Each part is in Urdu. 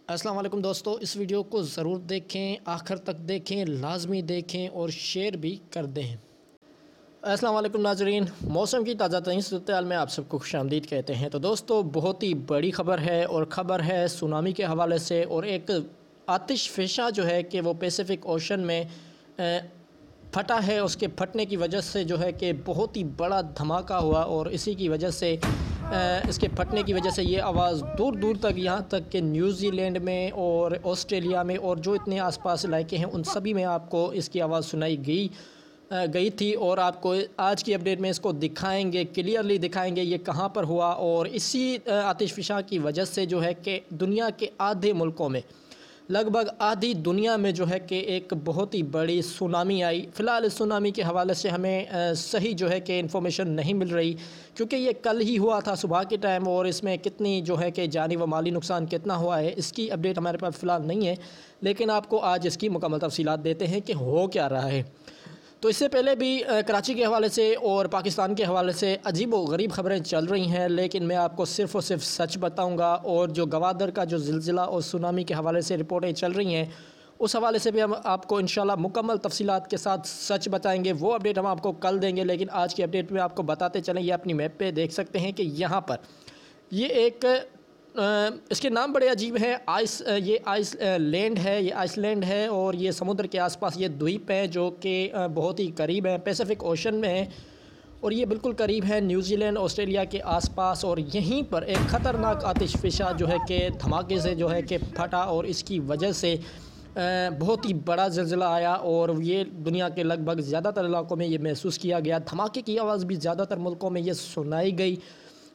السلام علیکم دوستو، اس ویڈیو کو ضرور دیکھیں، آخر تک دیکھیں، لازمی دیکھیں اور شیئر بھی کر دیں۔ السلام علیکم ناظرین، موسم کی تازہ ترین صورتحال میں آپ سب کو خوش آمدید کہتے ہیں۔ تو دوستو، بہت ہی بڑی خبر ہے اور خبر ہے سونامی کے حوالے سے، اور ایک آتش فشاں جو ہے کہ وہ پیسیفک اوشن میں پھٹا ہے۔ اس کے پھٹنے کی وجہ سے جو ہے کہ بہت ہی بڑا دھماکہ ہوا، اور اسی کی وجہ سے اس کے پھٹنے کی وجہ سے یہ آواز دور دور تک، یہاں تک کہ نیوزی لینڈ میں اور آسٹریلیا میں اور جو اتنے آس پاس علاقے ہیں ان سبھی میں آپ کو اس کی آواز سنائی گئی تھی، اور آپ کو آج کی اپڈیٹ میں اس کو دکھائیں گے، کلیئرلی دکھائیں گے یہ کہاں پر ہوا۔ اور اسی آتش فشاں کی وجہ سے جو ہے کہ دنیا کے آدھے ملکوں میں، لگ بھگ آدھی دنیا میں جو ہے کہ ایک بہت ہی بڑی سونامی آئی۔ فی الحال اس سونامی کے حوالے سے ہمیں صحیح جو ہے کہ انفارمیشن نہیں مل رہی، کیونکہ یہ کل ہی ہوا تھا صبح کے ٹائم، اور اس میں کتنی جو ہے کہ جانی و مالی نقصان کتنا ہوا ہے اس کی اپڈیٹ ہمارے پاس فی الحال نہیں ہے، لیکن آپ کو آج اس کی مکمل تفصیلات دیتے ہیں کہ ہو کیا رہا ہے۔ تو اس سے پہلے بھی کراچی کے حوالے سے اور پاکستان کے حوالے سے عجیب و غریب خبریں چل رہی ہیں، لیکن میں آپ کو صرف اور صرف سچ بتاؤں گا، اور جو گوادر کا جو زلزلہ اور سونامی کے حوالے سے رپورٹیں چل رہی ہیں اس حوالے سے بھی ہم آپ کو انشاءاللہ مکمل تفصیلات کے ساتھ سچ بتائیں گے۔ وہ اپڈیٹ ہم آپ کو کل دیں گے، لیکن آج کی اپڈیٹ میں آپ کو بتاتے چلیں۔ یہ اپنی میپ پہ دیکھ سکتے ہیں کہ یہاں پر یہ ایک اس کے نام بڑے عجیب ہیں، یہ آئس لینڈ ہے، یہ آئس لینڈ ہے، اور یہ سمندر کے آس پاس یہ دویپ ہیں جو کہ بہت ہی قریب ہیں، پیسیفک اوشن میں ہیں، اور یہ بالکل قریب ہے نیوزی لینڈ آسٹریلیا کے آس پاس۔ اور یہیں پر ایک خطرناک آتش فشاں جو ہے کہ دھماکے سے جو ہے کہ پھٹا، اور اس کی وجہ سے بہت ہی بڑا زلزلہ آیا، اور یہ دنیا کے لگ بھگ زیادہ تر علاقوں میں یہ محسوس کیا گیا۔ دھماکے کی آواز بھی زیادہ تر ملکوں میں یہ سنائی گئی،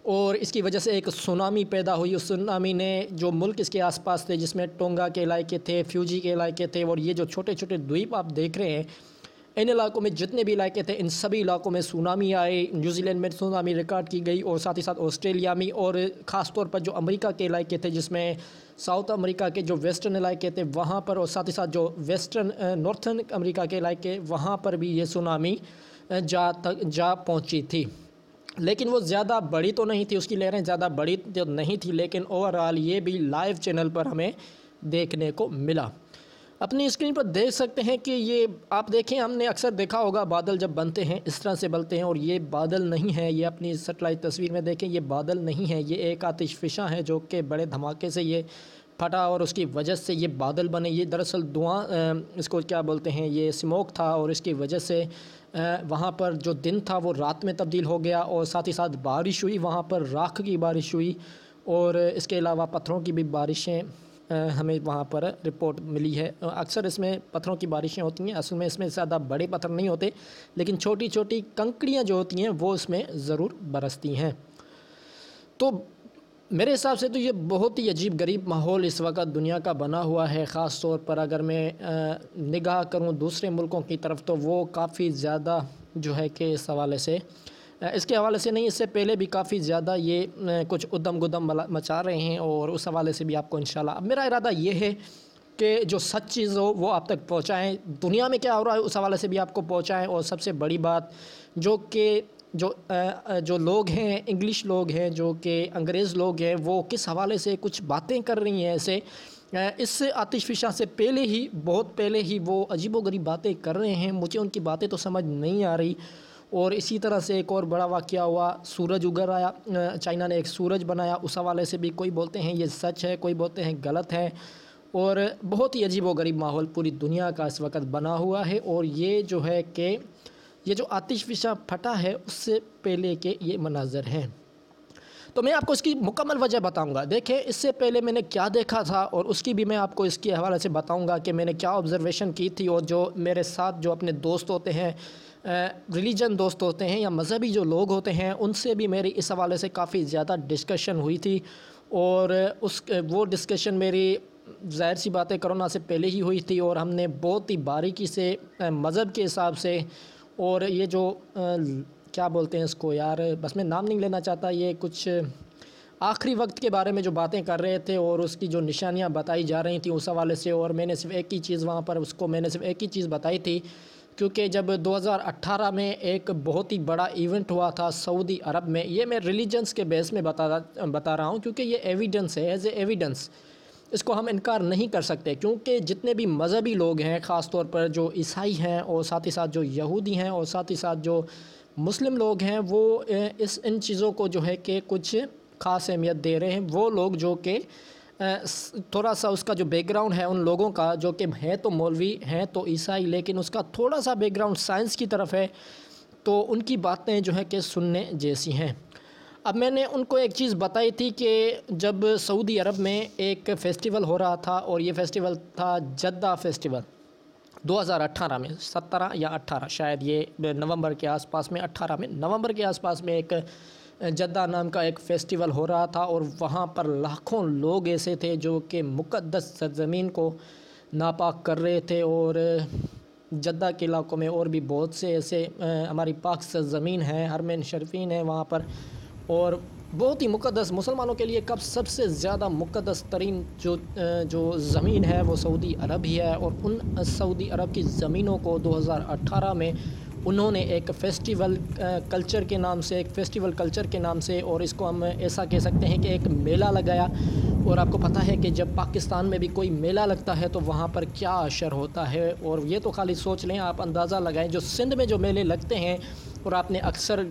اور اس کی وجہ سے ایک سونامی پیدا ہوئی۔ اس سونامی نے جو ملک اس کے آس پاس تھے، جس میں ٹونگا کے علاقے تھے، فیوجی کے علاقے تھے، اور یہ جو چھوٹے چھوٹے دویپ آپ دیکھ رہے ہیں، ان علاقوں میں جتنے بھی علاقے تھے ان سبھی علاقوں میں سونامی آئے۔ نیوزی لینڈ میں سونامی ریکارڈ کی گئی، اور ساتھ ہی ساتھ آسٹریلیا میں، اور خاص طور پر جو امریکہ کے علاقے تھے، جس میں ساؤتھ امریکہ کے جو ویسٹرن علاقے تھے وہاں پر، اور ساتھ ہی ساتھ جو نارتھن امریکہ کے علاقے وہاں پر بھی یہ سونامی جا پہنچی تھی، لیکن وہ زیادہ بڑی تو نہیں تھی، اس کی لہریں زیادہ بڑی تو نہیں تھی، لیکن اوورآل یہ بھی لائیو چینل پر ہمیں دیکھنے کو ملا۔ اپنی اسکرین پر دیکھ سکتے ہیں کہ یہ آپ دیکھیں، ہم نے اکثر دیکھا ہوگا بادل جب بنتے ہیں اس طرح سے بنتے ہیں، اور یہ بادل نہیں ہے، یہ اپنی سیٹلائٹ تصویر میں دیکھیں، یہ بادل نہیں ہے، یہ ایک آتش فشاں ہے جو کہ بڑے دھماکے سے یہ پھٹا، اور اس کی وجہ سے یہ بادل بنے۔ یہ دراصل دھواں، اس کو کیا بولتے ہیں، یہ اسموک تھا، اور اس کی وجہ سے وہاں پر جو دن تھا وہ رات میں تبدیل ہو گیا، اور ساتھ ہی ساتھ بارش ہوئی، وہاں پر راکھ کی بارش ہوئی، اور اس کے علاوہ پتھروں کی بھی بارشیں ہمیں وہاں پر رپورٹ ملی ہے۔ اکثر اس میں پتھروں کی بارشیں ہوتی ہیں، اصل میں اس میں زیادہ بڑے پتھر نہیں ہوتے، لیکن چھوٹی چھوٹی کنکڑیاں جو ہوتی ہیں وہ اس میں ضرور برستی ہیں۔ تو میرے حساب سے تو یہ بہت ہی عجیب غریب ماحول اس وقت دنیا کا بنا ہوا ہے، خاص طور پر اگر میں نگاہ کروں دوسرے ملکوں کی طرف تو وہ کافی زیادہ جو ہے کہ اس حوالے سے، اس کے حوالے سے نہیں، اس سے پہلے بھی کافی زیادہ یہ کچھ ادم گدم مچا رہے ہیں، اور اس حوالے سے بھی آپ کو انشاءاللہ، اب میرا ارادہ یہ ہے کہ جو سچ چیز ہو وہ آپ تک پہنچائیں، دنیا میں کیا ہو رہا ہے اس حوالے سے بھی آپ کو پہنچائیں، اور سب سے بڑی بات جو کہ جو لوگ ہیں، انگلش لوگ ہیں، جو کہ انگریز لوگ ہیں، وہ کس حوالے سے کچھ باتیں کر رہی ہیں ایسے، اس آتش فشاں سے پہلے ہی، بہت پہلے ہی وہ عجیب و غریب باتیں کر رہے ہیں، مجھے ان کی باتیں تو سمجھ نہیں آ رہی۔ اور اسی طرح سے ایک اور بڑا واقعہ ہوا، سورج اگر آیا، چائنا نے ایک سورج بنایا، اس حوالے سے بھی کوئی بولتے ہیں یہ سچ ہے، کوئی بولتے ہیں غلط ہے، اور بہت ہی عجیب و غریب ماحول پوری دنیا کا اس وقت بنا ہوا ہے۔ اور یہ جو ہے کہ یہ جو آتش فشاں پھٹا ہے اس سے پہلے کے یہ مناظر ہیں، تو میں آپ کو اس کی مکمل وجہ بتاؤں گا۔ دیکھیں، اس سے پہلے میں نے کیا دیکھا تھا، اور اس کی بھی میں آپ کو اس کے حوالے سے بتاؤں گا کہ میں نے کیا آبزرویشن کی تھی، اور جو میرے ساتھ جو اپنے دوست ہوتے ہیں، ریلیجن دوست ہوتے ہیں یا مذہبی جو لوگ ہوتے ہیں، ان سے بھی میری اس حوالے سے کافی زیادہ ڈسکشن ہوئی تھی، اور وہ ڈسکشن میری ظاہر سی بات ہے کرونا سے پہلے ہی ہوئی تھی، اور ہم نے بہت ہی باریکی سے مذہب کے حساب سے، اور یہ جو کیا بولتے ہیں اس کو یار، بس میں نام نہیں لینا چاہتا، یہ کچھ آخری وقت کے بارے میں جو باتیں کر رہے تھے، اور اس کی جو نشانیاں بتائی جا رہی تھیں اس حوالے سے، اور میں نے صرف ایک ہی چیز وہاں پر اس کو میں نے صرف ایک ہی چیز بتائی تھی، کیونکہ جب 2018 میں ایک بہت ہی بڑا ایونٹ ہوا تھا سعودی عرب میں، یہ میں ریلیجنس کے بیس میں بتا رہا ہوں، کیونکہ یہ ایویڈنس ہے، ایز اے ایویڈنس اس کو ہم انکار نہیں کر سکتے، کیونکہ جتنے بھی مذہبی لوگ ہیں، خاص طور پر جو عیسائی ہیں اور ساتھ ہی ساتھ جو یہودی ہیں اور ساتھ ہی ساتھ جو مسلم لوگ ہیں، وہ ان چیزوں کو جو ہے کہ کچھ خاص اہمیت دے رہے ہیں۔ وہ لوگ جو کہ تھوڑا سا اس کا جو بیک گراؤنڈ ہے ان لوگوں کا، جو کہ ہیں تو مولوی ہیں تو عیسائی، لیکن اس کا تھوڑا سا بیک گراؤنڈ سائنس کی طرف ہے، تو ان کی باتیں جو ہیں کہ سننے جیسی ہیں۔ اب میں نے ان کو ایک چیز بتائی تھی کہ جب سعودی عرب میں ایک فیسٹیول ہو رہا تھا، اور یہ فیسٹیول تھا جدہ فیسٹیول 2018 میں، 17 یا 18 شاید، یہ نومبر کے آس پاس میں، 18 میں نومبر کے آس پاس میں ایک جدہ نام کا ایک فیسٹیول ہو رہا تھا، اور وہاں پر لاکھوں لوگ ایسے تھے جو کہ مقدس سرزمین کو ناپاک کر رہے تھے۔ اور جدہ کے علاقوں میں اور بھی بہت سے ایسے ہماری پاک سرزمین ہیں، حرمین شریفین ہیں وہاں پر، اور بہت ہی مقدس، مسلمانوں کے لیے کب سب سے زیادہ مقدس ترین جو زمین ہے وہ سعودی عرب ہی ہے۔ اور ان سعودی عرب کی زمینوں کو 2018 میں انہوں نے ایک فیسٹیول کلچر کے نام سے، اور اس کو ہم ایسا کہہ سکتے ہیں کہ ایک میلہ لگایا۔ اور آپ کو پتہ ہے کہ جب پاکستان میں بھی کوئی میلہ لگتا ہے تو وہاں پر کیا اشر ہوتا ہے، اور یہ تو خالی سوچ لیں، آپ اندازہ لگائیں، جو سندھ میں جو میلے لگتے ہیں، اور آپ نے اکثر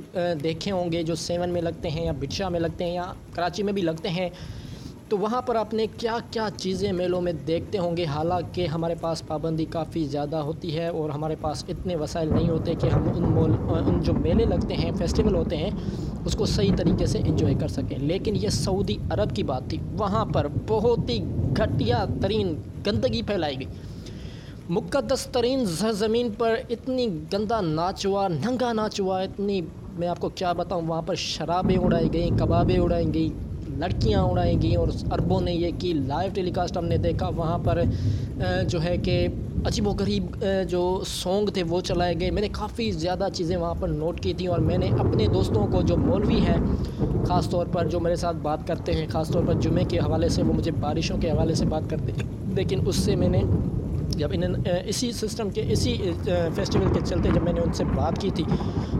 دیکھے ہوں گے جو 7 میں لگتے ہیں یا بٹشاہ میں لگتے ہیں یا کراچی میں بھی لگتے ہیں، تو وہاں پر آپ نے کیا کیا چیزیں میلوں میں دیکھتے ہوں گے۔ حالانکہ ہمارے پاس پابندی کافی زیادہ ہوتی ہے، اور ہمارے پاس اتنے وسائل نہیں ہوتے کہ ہم ان جو میلے لگتے ہیں، فیسٹیول ہوتے ہیں، اس کو صحیح طریقے سے انجوائے کر سکیں۔ لیکن یہ سعودی عرب کی بات تھی، وہاں پر بہت ہی گھٹیا ترین گندگی پھیلائی گئی۔ مقدس ترین زمین پر اتنی گندا ناچ ہوا، ننگا ناچ ہوا، اتنی، میں آپ کو کیا بتاؤں، وہاں پر شرابیں اڑائی گئیں، کبابیں اڑائی گئیں، لڑکیاں اڑائی گئیں، اور عربوں نے یہ کی، لائیو ٹیلی کاسٹ ہم نے دیکھا۔ وہاں پر جو ہے کہ عجیب و غریب جو سونگ تھے وہ چلائے گئے۔ میں نے کافی زیادہ چیزیں وہاں پر نوٹ کی تھیں، اور میں نے اپنے دوستوں کو جو مولوی ہیں، خاص طور پر جو میرے ساتھ بات کرتے ہیں، خاص طور پر جمعے کے حوالے سے، وہ مجھے بارشوں کے حوالے سے بات کرتے ہیں، لیکن اس سے میں نے جب اسی سسٹم کے، اسی فیسٹیول کے چلتے جب میں نے ان سے بات کی تھی،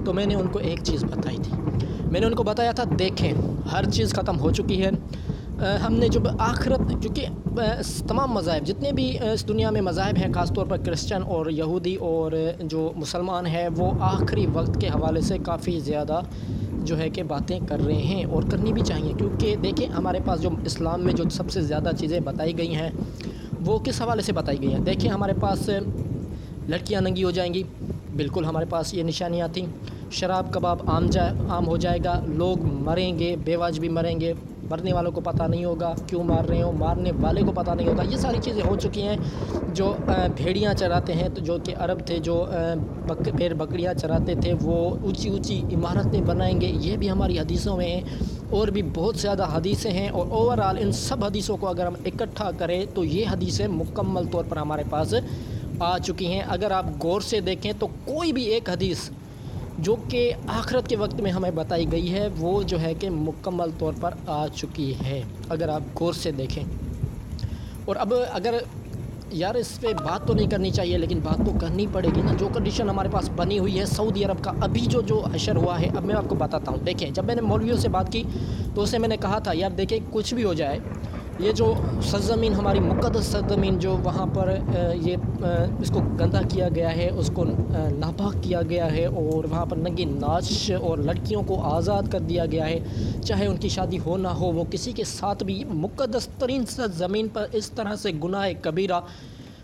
تو میں نے ان کو ایک چیز بتائی تھی۔ میں نے ان کو بتایا تھا، دیکھیں ہر چیز ختم ہو چکی ہے، ہم نے جب آخرت، کیونکہ تمام مذاہب، جتنے بھی اس دنیا میں مذاہب ہیں، خاص طور پر کرسچن اور یہودی اور جو مسلمان ہیں، وہ آخری وقت کے حوالے سے کافی زیادہ جو ہے کہ باتیں کر رہے ہیں، اور کرنی بھی چاہیے، کیونکہ دیکھیں ہمارے پاس جو اسلام میں جو سب سے زیادہ چیزیں بتائی گئی ہیں وہ کس حوالے سے بتائی گئی ہیں۔ دیکھیں ہمارے پاس لڑکیاں ننگی ہو جائیں گی، بالکل ہمارے پاس یہ نشانیاں تھیں۔ شراب کباب عام ہو جائے گا، لوگ مریں گے، بیواج بھی مریں گے، مرنے والوں کو پتہ نہیں ہوگا کیوں مار رہے ہوں، مارنے والے کو پتہ نہیں ہوگا۔ یہ ساری چیزیں ہو چکی ہیں۔ جو بھیڑیاں چراتے ہیں، تو جو کہ عرب تھے، جو بھیڑ بکریاں چراتے تھے، وہ اونچی اونچی عمارتیں بنائیں گے، یہ بھی ہماری حدیثوں میں ہیں، اور بھی بہت زیادہ حدیثیں ہیں۔ اور اوورآل ان سب حدیثوں کو اگر ہم اکٹھا کریں تو یہ حدیثیں مکمل طور پر ہمارے پاس آ چکی ہیں۔ اگر آپ غور سے دیکھیں تو کوئی بھی ایک حدیث جو کہ آخرت کے وقت میں ہمیں بتائی گئی ہے، وہ جو ہے کہ مکمل طور پر آ چکی ہے، اگر آپ غور سے دیکھیں۔ اور اب اگر یار اس پہ بات تو نہیں کرنی چاہیے، لیکن بات تو کرنی پڑے گی نا۔ جو کنڈیشن ہمارے پاس بنی ہوئی ہے سعودی عرب کا، ابھی جو حشر ہوا ہے، اب میں آپ کو بتاتا ہوں۔ دیکھیں جب میں نے مولویوں سے بات کی تو اسے میں نے کہا تھا، یار دیکھیں کچھ بھی ہو جائے، یہ جو سرزمین، ہماری مقدس سرزمین، جو وہاں پر اس کو گندا کیا گیا ہے، اس کو ناپاک کیا گیا ہے، اور وہاں پر ننگی ناچ اور لڑکیوں کو آزاد کر دیا گیا ہے، چاہے ان کی شادی ہو نہ ہو، وہ کسی کے ساتھ بھی مقدس ترین زمین پر اس طرح سے گناہ کبیرہ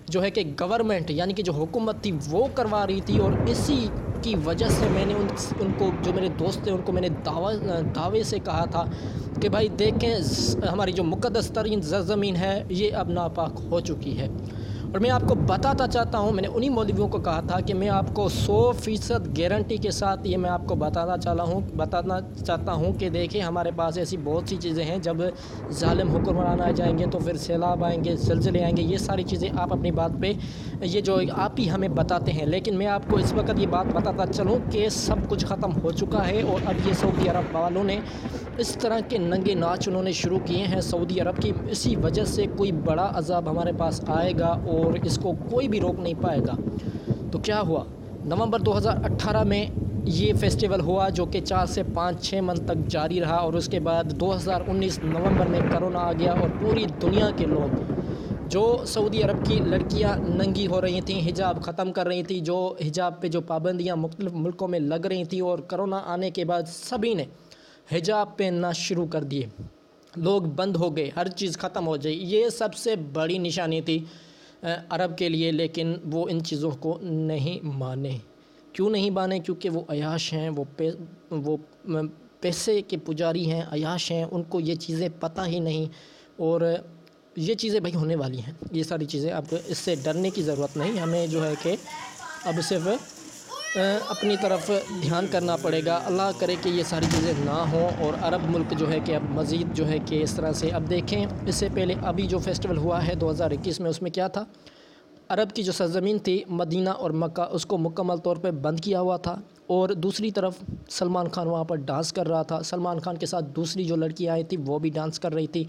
جو ہے کہ گورنمنٹ، یعنی کہ جو حکومت تھی، وہ کروا رہی تھی۔ اور اسی کی وجہ سے میں نے ان کو، جو میرے دوست تھے، ان کو میں نے دعوے سے کہا تھا کہ بھائی دیکھیں ہماری جو مقدس ترین زمین ہے یہ اب ناپاک ہو چکی ہے۔ اور میں آپ کو بتاتا چاہتا ہوں، میں نے انہی مولویوں کو کہا تھا کہ میں آپ کو 100% گارنٹی کے ساتھ یہ میں آپ کو بتانا چاہتا ہوں کہ دیکھیں ہمارے پاس ایسی بہت سی چیزیں ہیں، جب ظالم حکمران آ جائیں گے تو پھر سیلاب آئیں گے، زلزلے آئیں گے، یہ ساری چیزیں آپ اپنی بات پہ یہ جو آپ ہی ہمیں بتاتے ہیں، لیکن میں آپ کو اس وقت یہ بات بتاتا چلوں کہ سب کچھ ختم ہو چکا ہے۔ اور اب یہ سعودی عرب والوں نے اس طرح کے ننگے ناچ انہوں نے شروع کیے ہیں سعودی عرب کی، اسی وجہ سے کوئی بڑا عذاب ہمارے پاس آئے گا اور اس کو کوئی بھی روک نہیں پائے گا۔ تو کیا ہوا؟ نومبر 2018 میں یہ فیسٹیول ہوا، جو کہ 4 سے 5-6 منتھ تک جاری رہا، اور اس کے بعد 2019 نومبر میں کرونا آ گیا، اور پوری دنیا کے لوگ جو سعودی عرب کی لڑکیاں ننگی ہو رہی تھیں، حجاب ختم کر رہی تھیں، جو حجاب پہ جو پابندیاں مختلف ملکوں میں لگ رہی تھیں، اور کرونا آنے کے بعد سبھی نے حجاب پہننا شروع کر دیے، لوگ بند ہو گئے، ہر چیز ختم ہو جائے، یہ سب سے بڑی نشانی تھی عرب کے لیے، لیکن وہ ان چیزوں کو نہیں مانے۔ کیوں نہیں مانے؟ کیونکہ وہ عیاش ہیں، وہ پیسے کے پجاری ہیں، عیاش ہیں، ان کو یہ چیزیں پتہ ہی نہیں، اور یہ چیزیں بھائی ہونے والی ہیں، یہ ساری چیزیں، اب اس سے ڈرنے کی ضرورت نہیں، ہمیں جو ہے کہ اب صرف اپنی طرف دھیان کرنا پڑے گا، اللہ کرے کہ یہ ساری چیزیں نہ ہوں، اور عرب ملک جو ہے کہ اب مزید جو ہے کہ اس طرح سے، اب دیکھیں اس سے پہلے ابھی جو فیسٹیول ہوا ہے 2021 میں، اس میں کیا تھا؟ عرب کی جو سرزمین تھی مدینہ اور مکہ، اس کو مکمل طور پہ بند کیا ہوا تھا، اور دوسری طرف سلمان خان وہاں پر ڈانس کر رہا تھا، سلمان خان کے ساتھ دوسری جو لڑکیاں آئی تھیں وہ بھی ڈانس کر رہی تھی،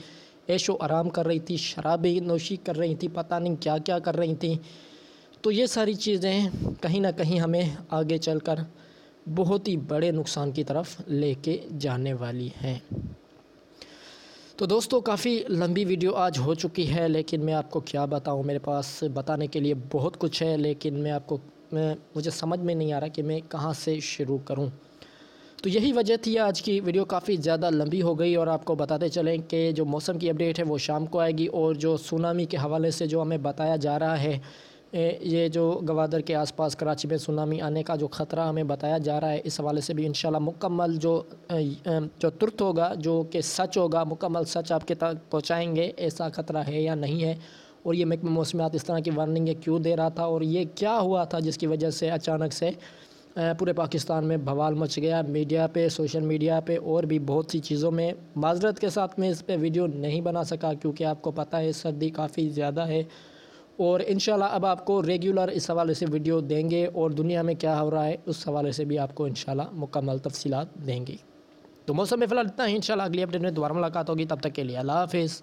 عیش و آرام کر رہی تھی، شرابیں نوشی کر رہی تھی، پتہ نہیں کیا کیا کر رہی تھیں۔ تو یہ ساری چیزیں کہیں نہ کہیں ہمیں آگے چل کر بہت ہی بڑے نقصان کی طرف لے کے جانے والی ہیں۔ تو دوستو، کافی لمبی ویڈیو آج ہو چکی ہے، لیکن میں آپ کو کیا بتاؤں، میرے پاس بتانے کے لیے بہت کچھ ہے، لیکن مجھے سمجھ میں نہیں آ رہا کہ میں کہاں سے شروع کروں۔ تو یہی وجہ تھی آج کی ویڈیو کافی زیادہ لمبی ہو گئی، اور آپ کو بتاتے چلیں کہ جو موسم کی اپڈیٹ ہے وہ شام کو آئے گی، اور جو سونامی کے حوالے سے جو ہمیں بتایا جا رہا ہے، یہ جو گوادر کے آس پاس کراچی میں سونامی آنے کا جو خطرہ ہمیں بتایا جا رہا ہے، اس حوالے سے بھی انشاءاللہ مکمل جو ترت ہوگا، جو کہ سچ ہوگا، مکمل سچ آپ کے تک پہنچائیں گے، ایسا خطرہ ہے یا نہیں ہے، اور یہ محکمہ موسمیات اس طرح کی وارننگیں کیوں دے رہا تھا، اور یہ کیا ہوا تھا جس کی وجہ سے اچانک سے پورے پاکستان میں بوال مچ گیا، میڈیا پہ، سوشل میڈیا پہ، اور بھی بہت سی چیزوں میں۔ معذرت کے ساتھ میں اس پہ ویڈیو نہیں بنا سکا، کیونکہ آپ کو پتہ ہے سردی کافی زیادہ ہے، اور انشاءاللہ اب آپ کو ریگولر اس حوالے سے ویڈیو دیں گے، اور دنیا میں کیا ہو رہا ہے اس حوالے سے بھی آپ کو انشاءاللہ مکمل تفصیلات دیں گے۔ تو موسم میں فی الحال اتنا ہی، انشاءاللہ اگلی اپڈیٹ میں دوبارہ ملاقات ہوگی، تب تک کے لیے اللہ حافظ۔